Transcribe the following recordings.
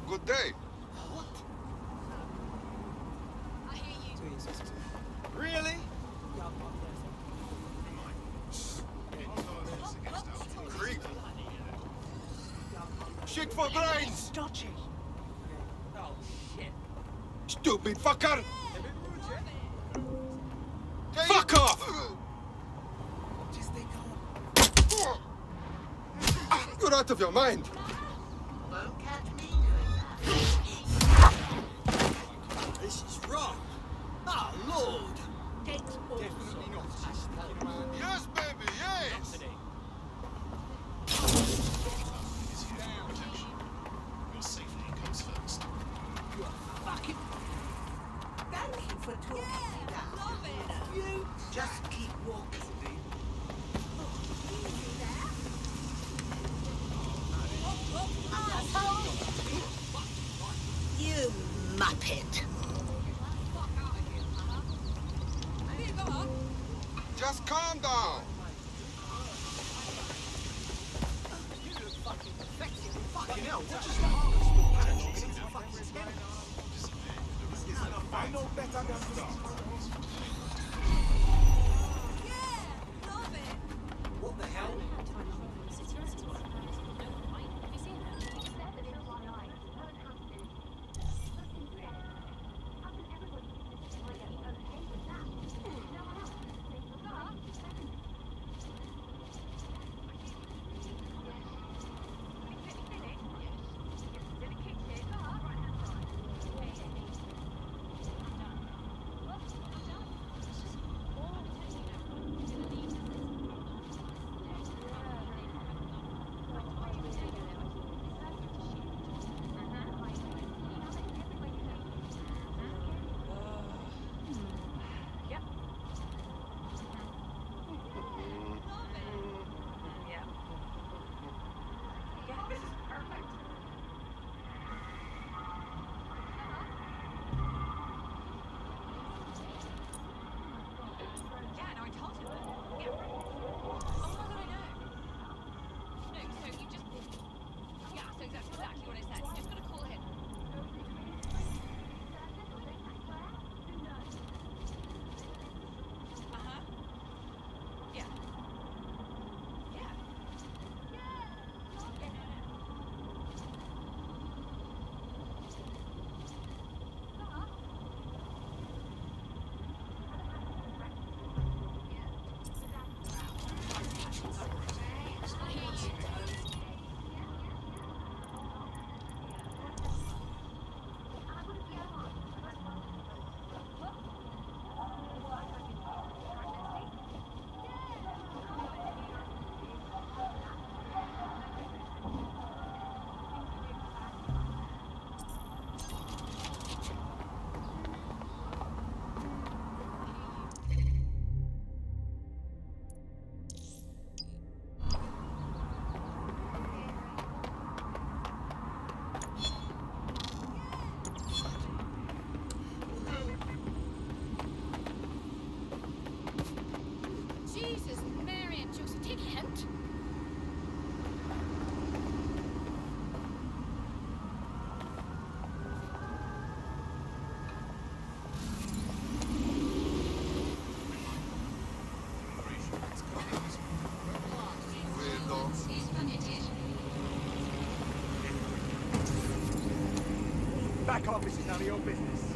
Good day. What? I hear you. Really? Creep. Shit for brains! Dodgy. Oh, shit. Stupid fucker! A bit rude, yeah? Fuck off! Just stay calm. You're out of your mind. Won't catch me doing that. This is wrong. Oh, Lord. Takes all Definitely not. Yes, baby, yes! Today. Your safety comes first. You are fucking... Thank you for talking me down. Love it. You... Just keep walking. You muppet. Just calm down. Fucking hell, what just I know better than that. What the hell? Jesus, Mary and Joseph, take a hint. Back office is none of your business.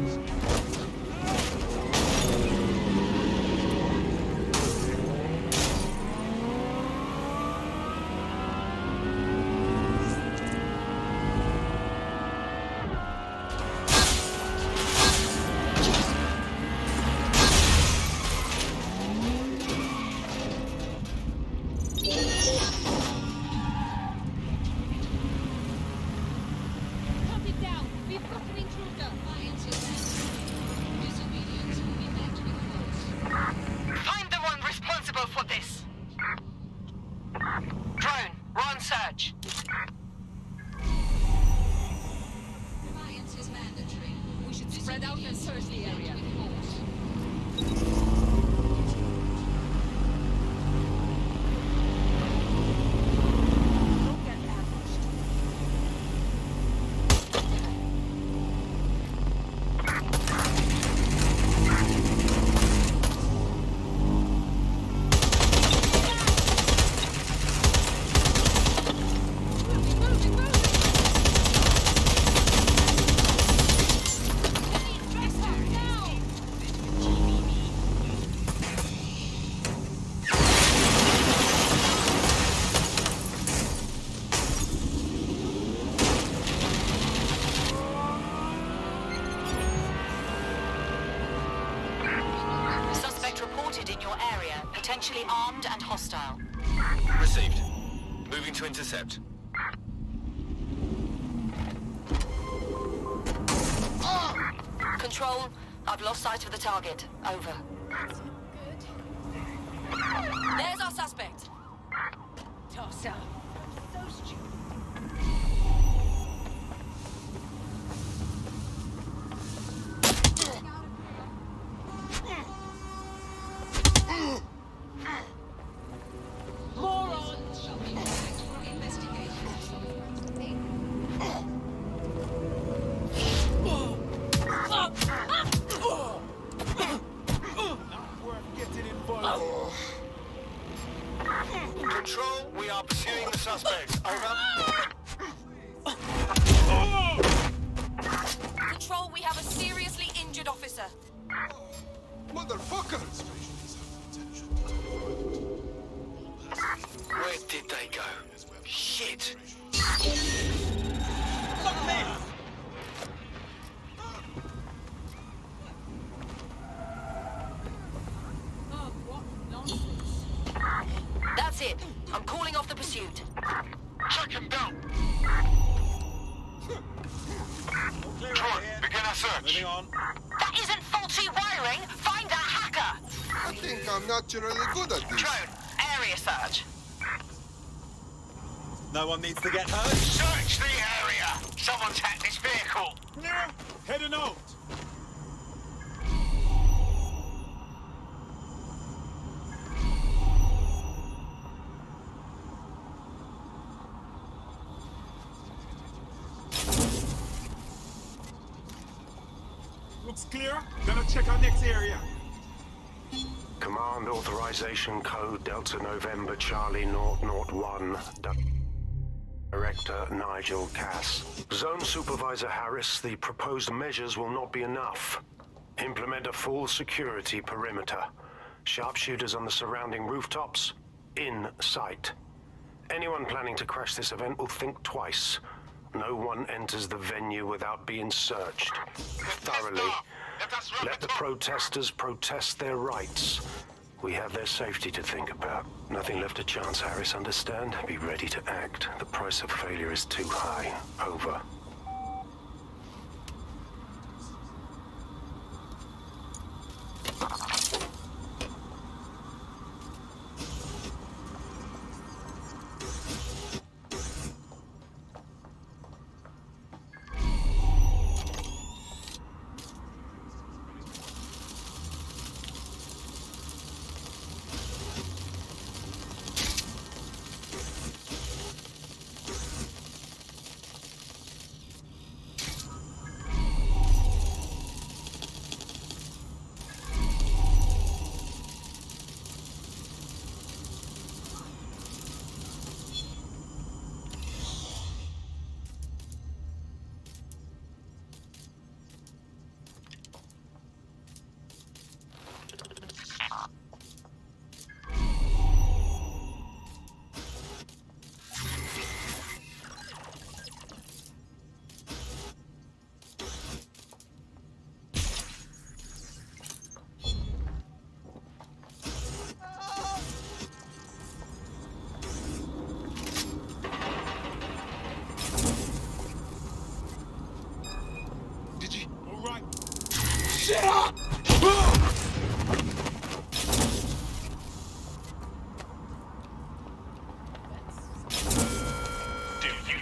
Cut it down. We've got an intruder. Disobedience will be met with force. Find the one responsible for this. Drone, we're on search. Defiance is mandatory. We should spread out and search the area. With force. Don't get ambushed. Suspect reported in your area, potentially armed and hostile. Received. Moving to intercept. Control, I've lost sight of the target. Over. There's our suspect. Toss up. So stupid. Shall be back for investigation. Worth getting involved. Control, we are pursuing the suspect. Over. Control, we have a seriously injured officer. Motherfucker! Where did they go? Shit! Fuck me! Oh, what nonsense. That's it. I'm calling off the pursuit. Check him down! Clear Troy, out here. begin our search. Moving on. That isn't faulty wiring. Find that hacker. I think I'm naturally good at this. Drone, area search. No one needs to get hurt. Search the area! Someone's hacked this vehicle! Yeah. Heading out. Looks clear. Gonna check our next area. Command authorization code Delta November Charlie 001. Director Nigel Cass. Zone Supervisor Harris, the proposed measures will not be enough. Implement a full security perimeter. Sharpshooters on the surrounding rooftops, in sight. Anyone planning to crash this event will think twice. No one enters the venue without being searched thoroughly. Let the protesters protest their rights. We have their safety to think about. Nothing left to chance, Harris, understand? Be ready to act. The price of failure is too high. Over.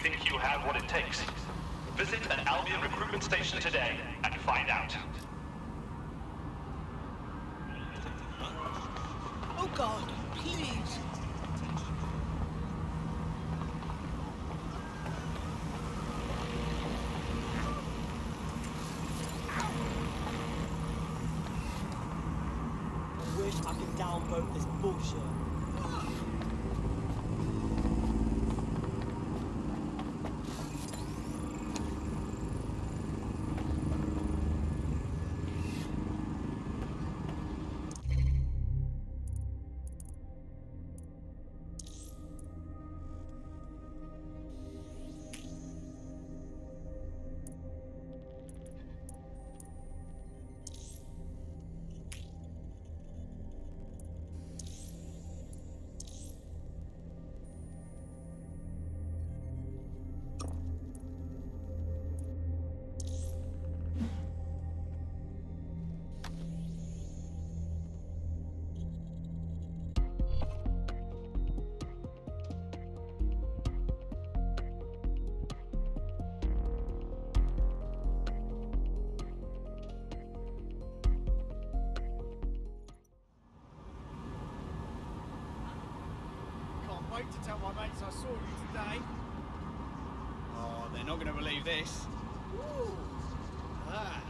think you have what it takes? Visit an Albion recruitment station today and find out. Oh God, please. I wish I could downvote this bullshit. Wait to tell my mates I saw you today. Oh, they're not going to believe this. Ooh. Ah.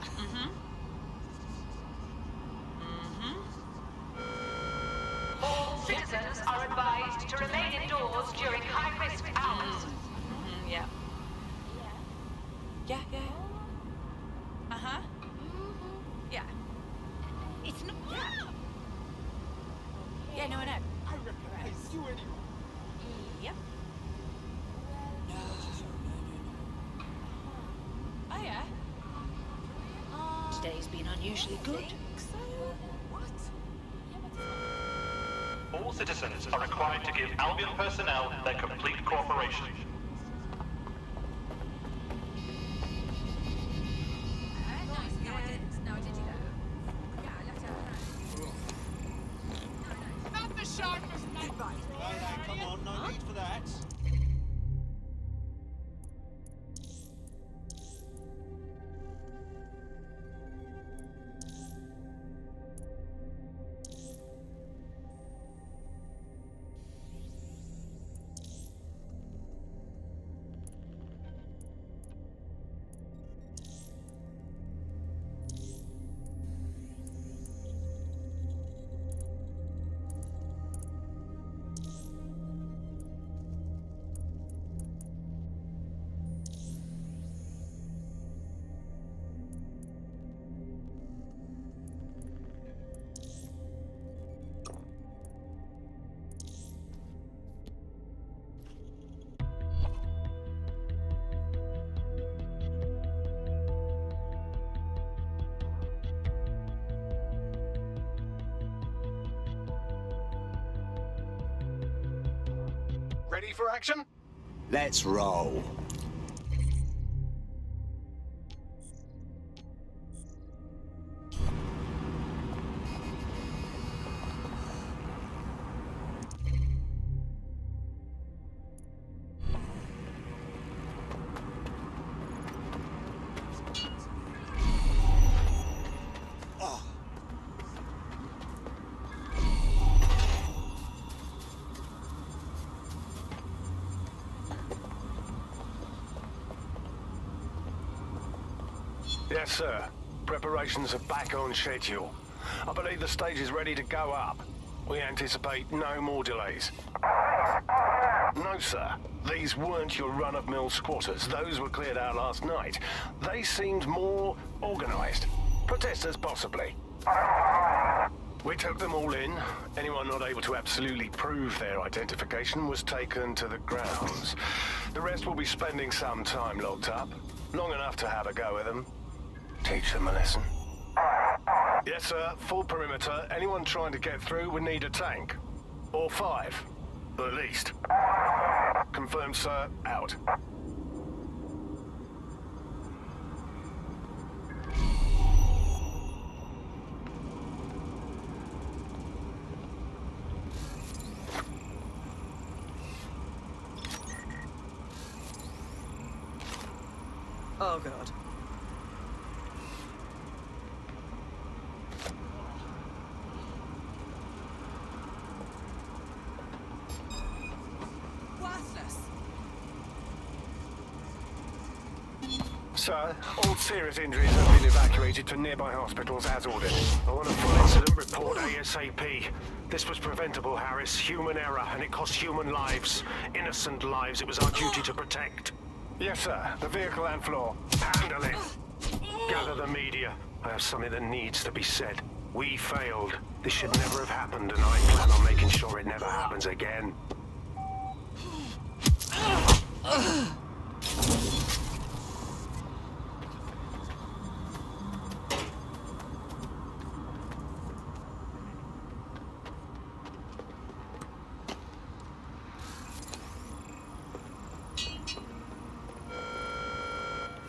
All citizens are advised to remain indoors during high-risk hours. Yeah. Yeah, yeah. Uh-huh. Yeah. It's not... Yeah. Yeah, no, I know. I recognize you anyway. Yep. Oh, yeah? Today's been unusually good. All citizens are required to give Albion personnel their complete cooperation. Not the sharpest knife. No, come on, no need for that. Ready for action? Let's roll. Yes, sir. Preparations are back on schedule. I believe the stage is ready to go up. We anticipate no more delays. No, sir. These weren't your run-of-mill squatters. Those were cleared out last night. They seemed more organized. Protesters, possibly. We took them all in. Anyone not able to absolutely prove their identification was taken to the grounds. The rest will be spending some time locked up. Long enough to have a go with them. Teach them a lesson. Yes, sir. Full perimeter. Anyone trying to get through would need a tank. Or 5. At least. Confirmed, sir. Out. Oh god. Worthless. Sir, all serious injuries have been evacuated to nearby hospitals as ordered. I want a full incident report ASAP. This was preventable, Harris. Human error, and it cost human lives. Innocent lives it was our duty to protect. Yes, sir. The vehicle and floor. Handle it. Gather the media. I have something that needs to be said. We failed. This should never have happened, and I plan on making sure it never happens again.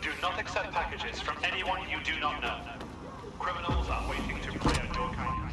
Do not accept packages from anyone you do not know. Criminals are waiting to prey on your kind.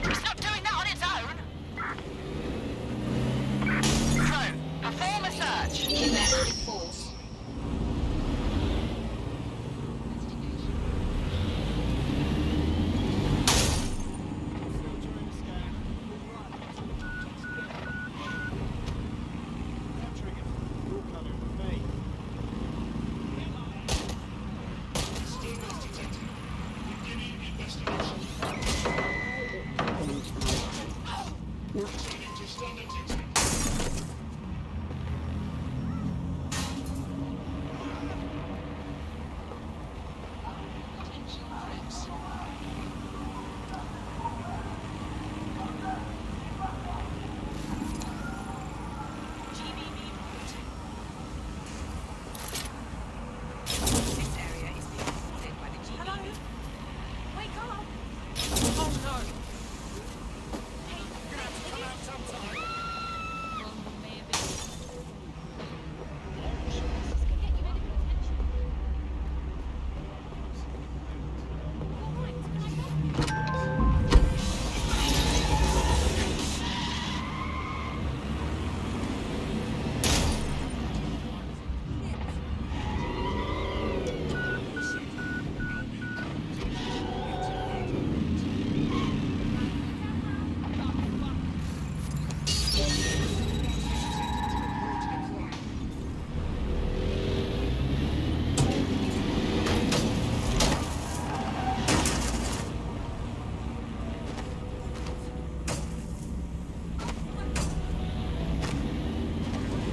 It's not doing that on its own! Crew, perform a search! Evacuate force.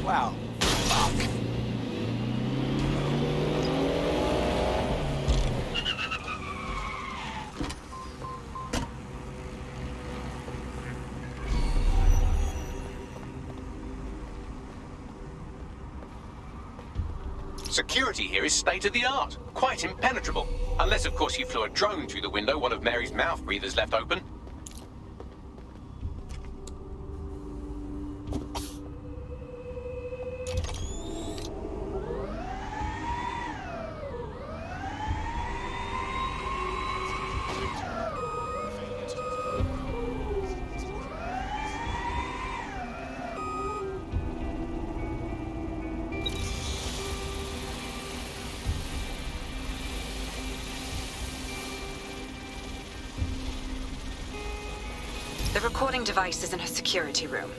Wow. Fuck. Security here is state-of-the-art, quite impenetrable. Unless, of course, you flew a drone through the window one of Mary's mouth breathers left open. recording device is in her security room.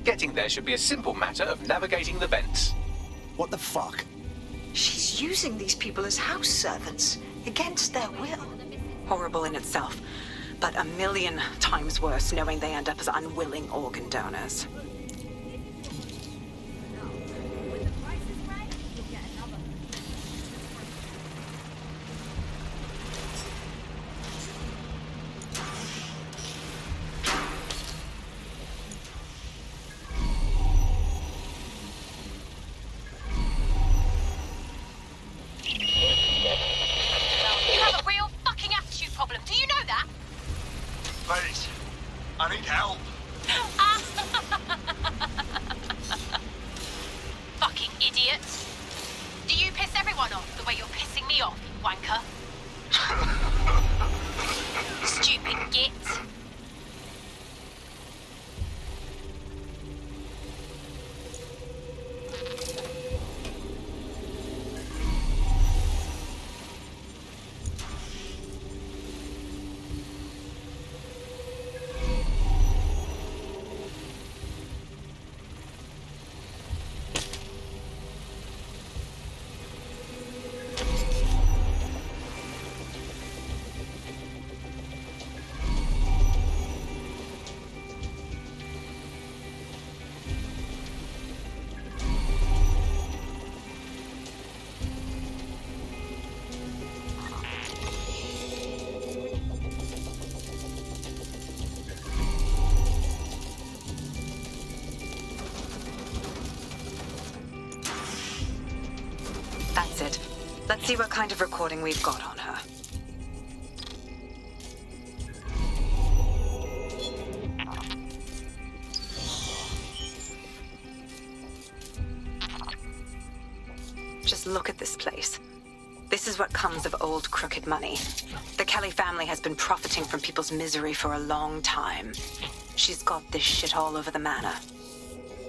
Getting there should be a simple matter of navigating the vents. What the fuck? She's using these people as house servants, against their will. Horrible in itself, but a million times worse knowing they end up as unwilling organ donors. You have a real fucking attitude problem. Do you know that? Please, I need help. Fucking idiot. Do you piss everyone off the way you're pissing me off, you wanker? Stupid git. That's it. Let's see what kind of recording we've got on her. Just look at this place. This is what comes of old crooked money. The Kelly family has been profiting from people's misery for a long time. She's got this shit all over the manor.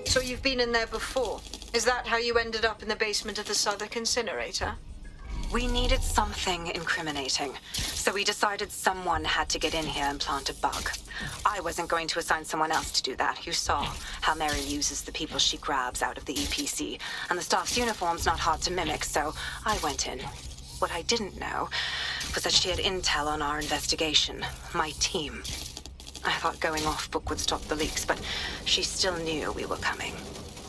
So you've been in there before? Is that how you ended up in the basement of the Southwark incinerator? We needed something incriminating, so we decided someone had to get in here and plant a bug. I wasn't going to assign someone else to do that. You saw how Mary uses the people she grabs out of the EPC, and the staff's uniform's not hard to mimic, so I went in. What I didn't know was that she had intel on our investigation, my team. I thought going off book would stop the leaks, but she still knew we were coming.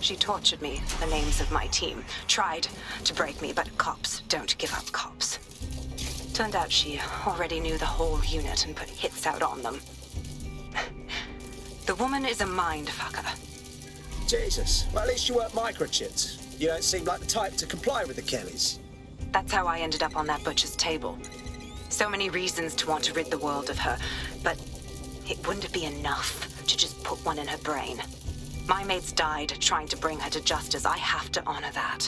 She tortured me, the names of my team. Tried to break me, but cops don't give up cops. Turned out she already knew the whole unit and put hits out on them. The woman is a mindfucker. Jesus. Well, at least you weren't microchipped. You don't seem like the type to comply with the Kellys. That's how I ended up on that butcher's table. So many reasons to want to rid the world of her, but it wouldn't be enough to just put one in her brain. My mates died trying to bring her to justice. I have to honor that.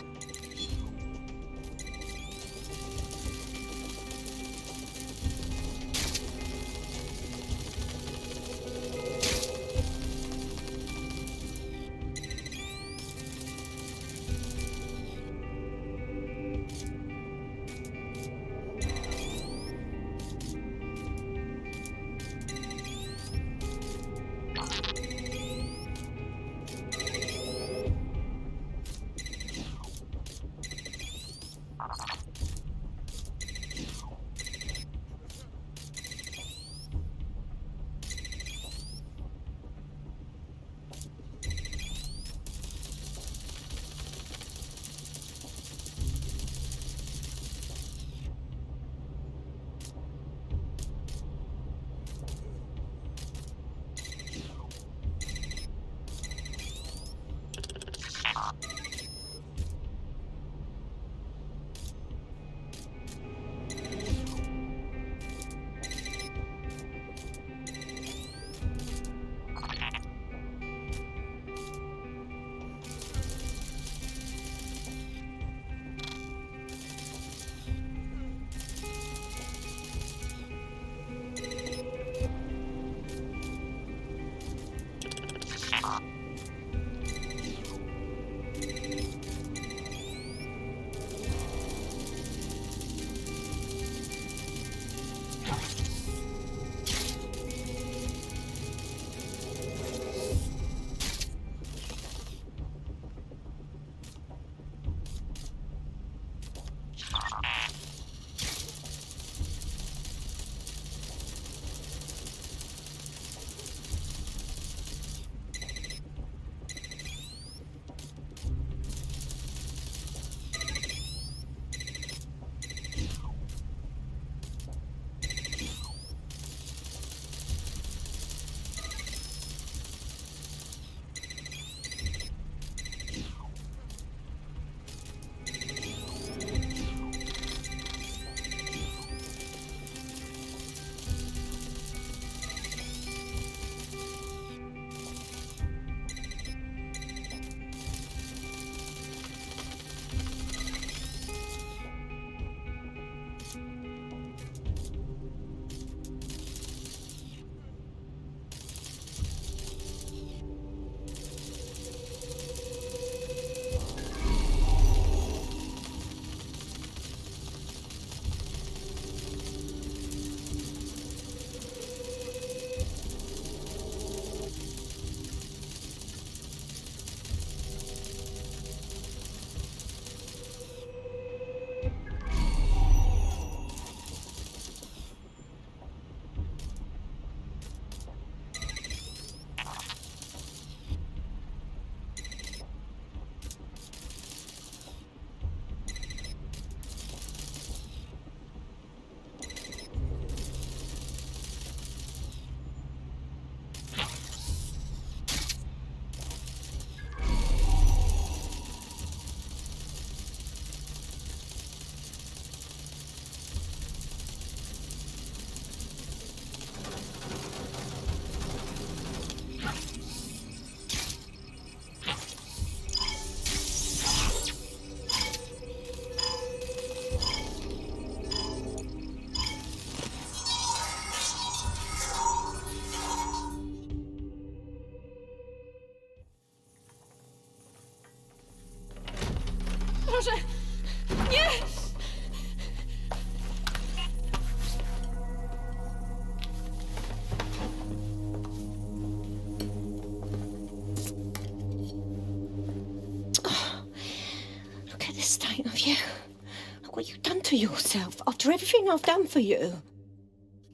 What you done to yourself after everything I've done for you?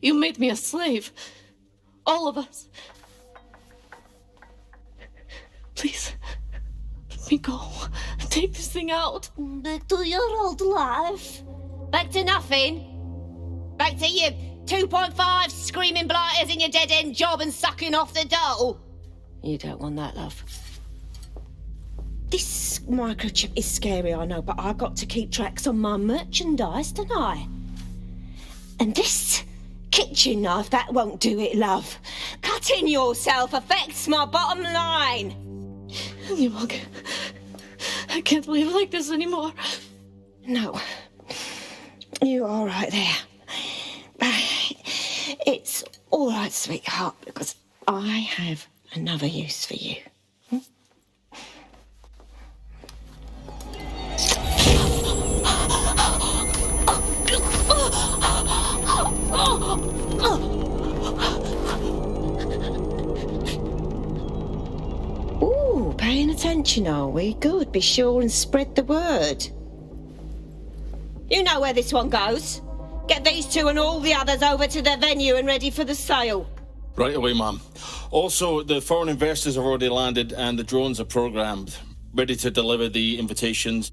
You made me a slave. All of us. Please, let me go. Take this thing out. Back to your old life. Back to nothing. Back to your 2.5 screaming blighters in your dead-end job and sucking off the dole. You don't want that, love. This microchip is scary, I know, but I got to keep tracks on my merchandise, don't I? And this kitchen knife, that won't do it, love. Cutting yourself affects my bottom line. You won't. I can't live like this anymore. No. You're all right there. It's all right, sweetheart, because I have another use for you. Ooh, paying attention, are we? Good. Be sure and spread the word. You know where this one goes. Get these two and all the others over to their venue and ready for the sale. Right away, Mum. Also, the foreign investors have already landed and the drones are programmed, ready to deliver the invitations.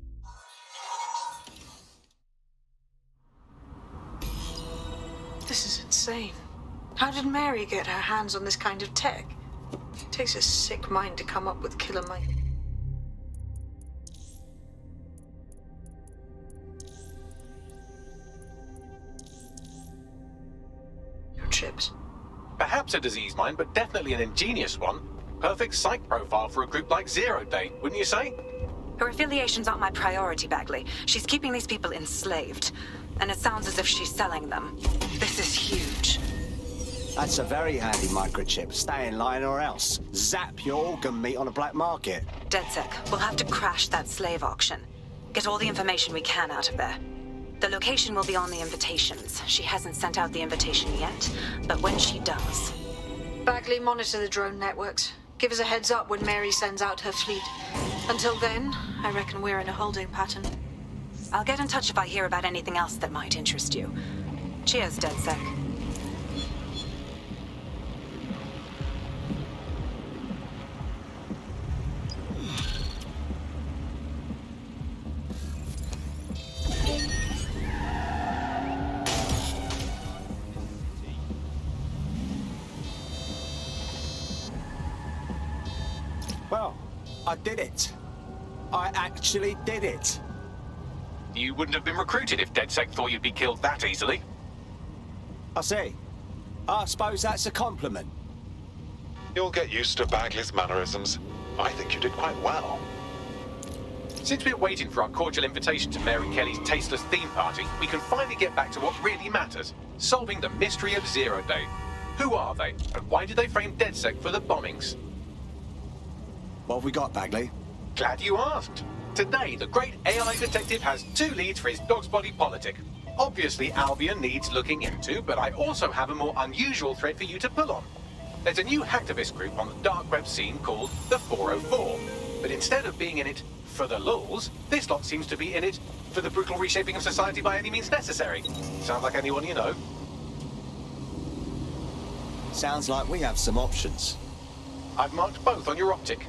This is insane. How did Mary get her hands on this kind of tech? It takes a sick mind to come up with killer mind. Chips. Perhaps a disease mind, but definitely an ingenious one. Perfect psych profile for a group like Zero Day, wouldn't you say? Her affiliations aren't my priority, Bagley. She's keeping these people enslaved. And it sounds as if she's selling them. This is huge. That's a very handy microchip. Stay in line or else. Zap your organ meat on a black market. DedSec, we'll have to crash that slave auction. Get all the information we can out of there. The location will be on the invitations. She hasn't sent out the invitation yet, but when she does... Bagley, monitor the drone networks. Give us a heads up when Mary sends out her fleet. Until then, I reckon we're in a holding pattern. I'll get in touch if I hear about anything else that might interest you. Cheers, DedSec. Well, I did it. I actually did it. You wouldn't have been recruited if DedSec thought you'd be killed that easily. I see. I suppose that's a compliment. You'll get used to Bagley's mannerisms. I think you did quite well. Since we're waiting for our cordial invitation to Mary Kelly's tasteless theme party, we can finally get back to what really matters. Solving the mystery of Zero Day. Who are they, and why did they frame DedSec for the bombings? What have we got, Bagley? Glad you asked. Today, the great AI detective has 2 leads for his dog's body politic. Obviously, Albion needs looking into, but I also have a more unusual thread for you to pull on. There's a new hacktivist group on the dark web scene called the 404. But instead of being in it for the lulz, this lot seems to be in it for the brutal reshaping of society by any means necessary. Sound like anyone you know? Sounds like we have some options. I've marked both on your optic.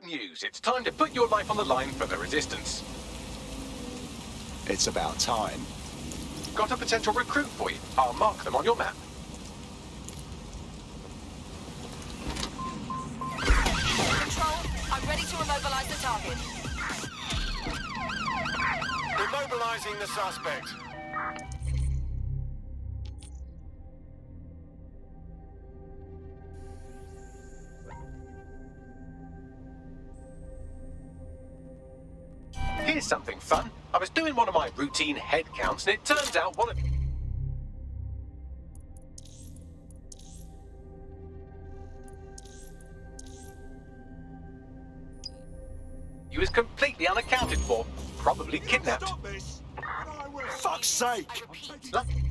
news. It's time to put your life on the line for the Resistance. It's about time. Got a potential recruit for you. I'll mark them on your map. Control, I'm ready to immobilize the target. Immobilizing the suspect. Here's something fun. I was doing one of my routine head counts, and it turns out one of... He was completely unaccounted for. Probably kidnapped. Fuck's sake! Lucky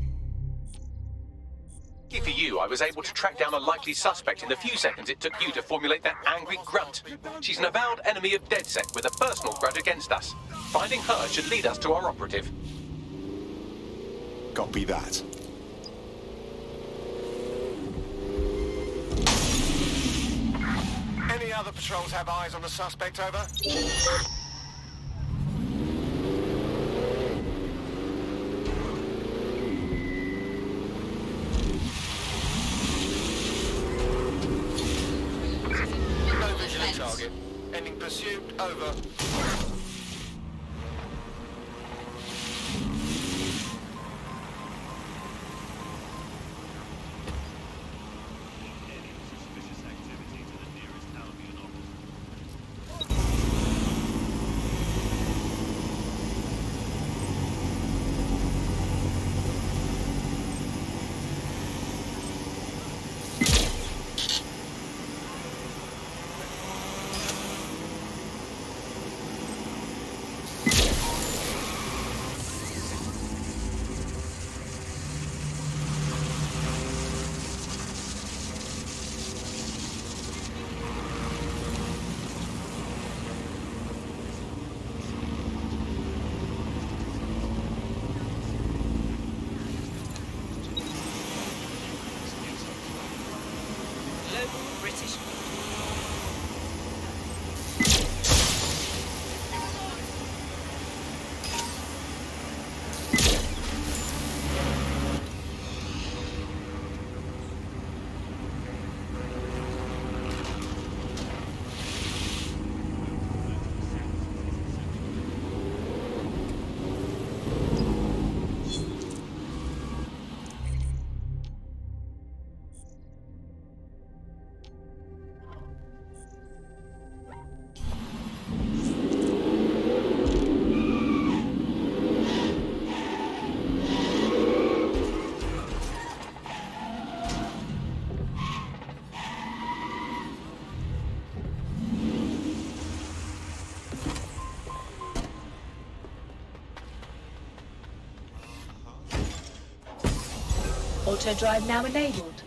for you, I was able to track down a likely suspect in the few seconds it took you to formulate that angry grunt. She's an avowed enemy of DedSec with a personal grudge against us. Finding her should lead us to our operative. Copy that. Any other patrols have eyes on the suspect, over? No visual target. Ending pursuit, over. British. Auto drive now enabled.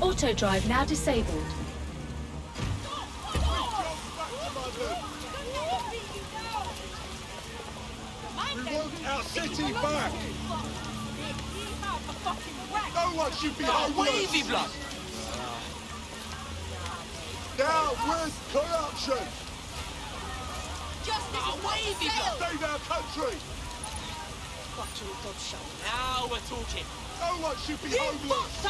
Auto drive now disabled. We want our city back! No one should be homeless! Wavy blood! Down with corruption! Wavy blood! Save our country! Now we're talking. No one should be homeless!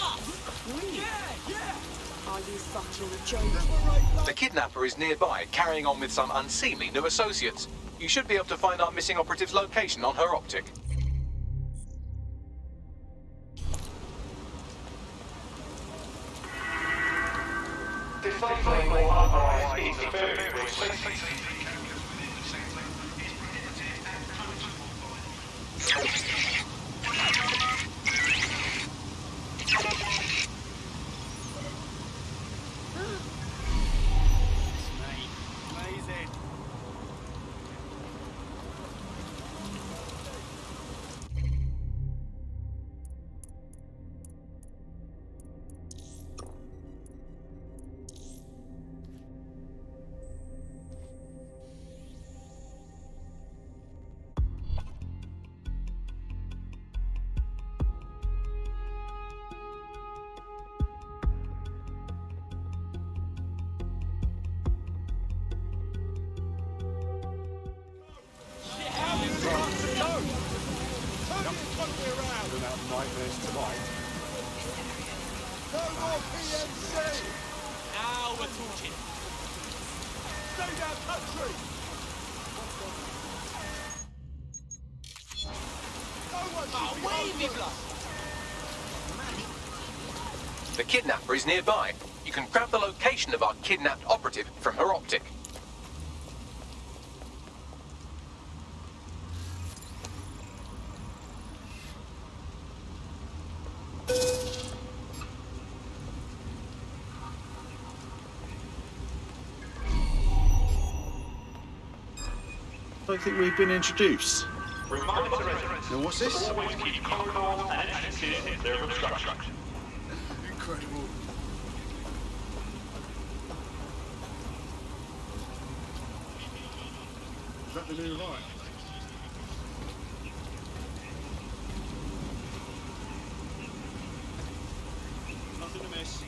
Are you fucking joking? The kidnapper is nearby, carrying on with some unseemly new associates. You should be able to find our missing operative's location on her optic. Disabling all unauthorized interfering with safety. around. Gonna have nightmares tonight. No more PMC! Now we're talking. Stay down country! Wavy blood! The kidnapper is nearby. You can grab the location of our kidnapped operative from her optic. I don't think we've been introduced. Reminder to residents. Now what's this? Always keep corridors and entrances clear of obstruction. Incredible. Is that the new light? Nothing to miss.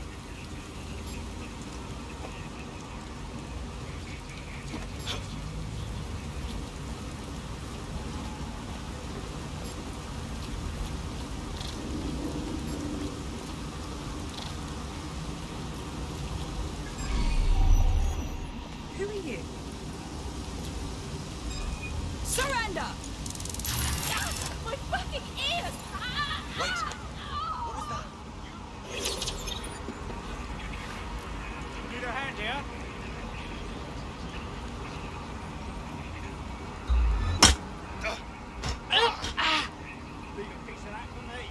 Who are you? Surrender! My fucking ears! Wait. What was that? Need a hand here? Leave a piece of that for me.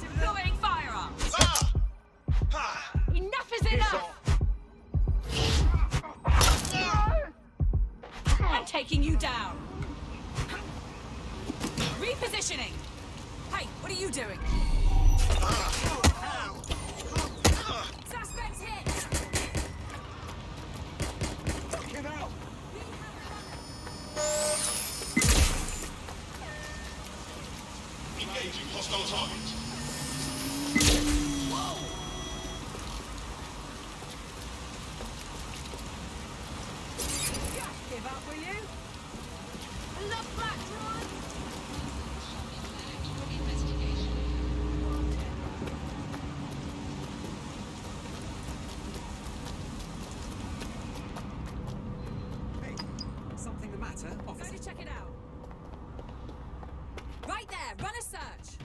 Deploying firearms! Enough is enough! I'm taking you down! Repositioning! Hey, what are you doing? Suspects hit! Fucking hell! Engaging hostile target. Give up, will you? Look back, Ron! Hey, something the matter? Go to check it out. Right there, run a search.